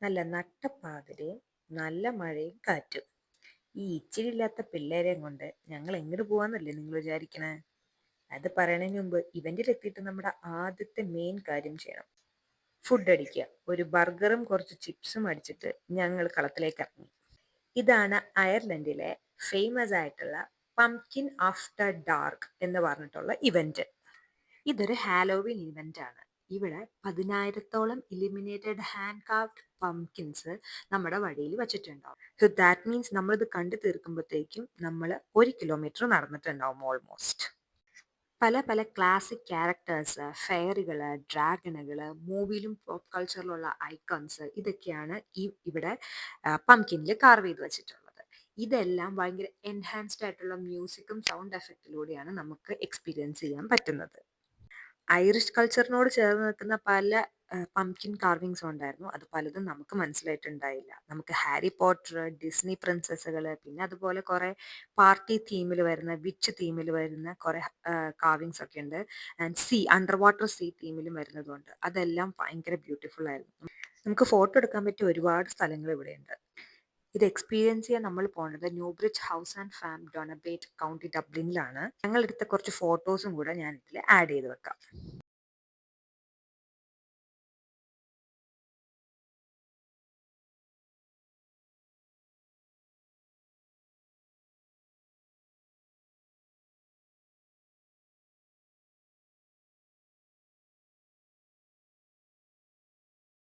നല്ല നട്ടപ്പാതിരയും നല്ല മഴയും കാറ്റും. ഈ ഇച്ചിരിയില്ലാത്ത പിള്ളേരെയും കൊണ്ട് ഞങ്ങൾ എങ്ങോട്ട് പോവാന്നല്ലേ നിങ്ങൾ വിചാരിക്കണേ? അത് പറയണതിന് മുമ്പ് ഇവന്റിലെത്തിയിട്ട് നമ്മുടെ ആദ്യത്തെ മെയിൻ കാര്യം ചെയ്യണം. ഫുഡ് അടിക്കുക. ഒരു ബർഗറും കുറച്ച് ചിപ്സും അടിച്ചിട്ട് ഞങ്ങൾ കളത്തിലേക്ക് ഇറങ്ങി. ഇതാണ് അയർലൻഡിലെ ഫേമസ് ആയിട്ടുള്ള പംകിൻ ആഫ്റ്റർ ഡാർക്ക് എന്ന് പറഞ്ഞിട്ടുള്ള ഇവന്റ്. ഇതൊരു ഹാലോവീൻ ഇവന്റ് ആണ്. ഇവിടെ 10,000-ഓളം ഇലിമിനേറ്റഡ് ഹാൻഡ് കാർവ്ഡ് പംകിൻസ് നമ്മുടെ വഴിയിൽ വച്ചിട്ടുണ്ടാവും. സോ ദാറ്റ് മീൻസ് നമ്മളിത് കണ്ടു തീർക്കുമ്പോഴത്തേക്കും നമ്മൾ 1 കിലോമീറ്റർ നടന്നിട്ടുണ്ടാവും ഓൾമോസ്റ്റ്. പല പല ക്ലാസിക് ക്യാരക്ടേഴ്സ്, ഫെയറികള്, ഡ്രാഗണുകള്, മൂവിയിലും പോപ്പ് കൾച്ചറിലുള്ള ഐക്കൺസ് ഇതൊക്കെയാണ് ഇവിടെ പംകിനിൽ കാർവ് ചെയ്ത് വെച്ചിട്ടുള്ളത്. ഇതെല്ലാം ഭയങ്കര എൻഹാൻസ്ഡ് ആയിട്ടുള്ള മ്യൂസിക്കും സൗണ്ട് എഫക്റ്റിലൂടെയാണ് നമുക്ക് എക്സ്പീരിയൻസ് ചെയ്യാൻ പറ്റുന്നത്. ഐറിഷ് കൾച്ചറിനോട് ചേർന്ന് നിൽക്കുന്ന പല പംകിൻ കാർവിങ്സും ഉണ്ടായിരുന്നു. അത് പലതും നമുക്ക് മനസ്സിലായിട്ടുണ്ടായില്ല. നമുക്ക് ഹാരി പോട്ടർ, ഡിസ്നി പ്രിൻസസ്സുകൾ, പിന്നെ അതുപോലെ കുറെ പാർട്ടി തീമിൽ വരുന്ന വിച്ച് തീമിൽ വരുന്ന കുറെ കാർവിങ്സ് ഒക്കെ ഉണ്ട്. ആൻഡ് അണ്ടർ വാട്ടർ സീ തീമിലും വരുന്നതുണ്ട്. അതെല്ലാം ഭയങ്കര ബ്യൂട്ടിഫുൾ ആയിരുന്നു. നമുക്ക് ഫോട്ടോ എടുക്കാൻ പറ്റിയ ഒരുപാട് സ്ഥലങ്ങൾ ഇവിടെയുണ്ട്. ഇത് എക്സ്പീരിയൻസ് ചെയ്യാൻ നമ്മൾ പോണത് ന്യൂബ്രിഡ്ജ് ഹൗസ് ആൻഡ് ഫാം ഡൊണബേറ്റ് കൗണ്ടി ഡബ്ലിനിലാണ്. ഞങ്ങൾ എടുത്ത കുറച്ച് ഫോട്ടോസും കൂടെ ഞാൻ ഇതിൽ ആഡ് ചെയ്ത് വെക്കാം.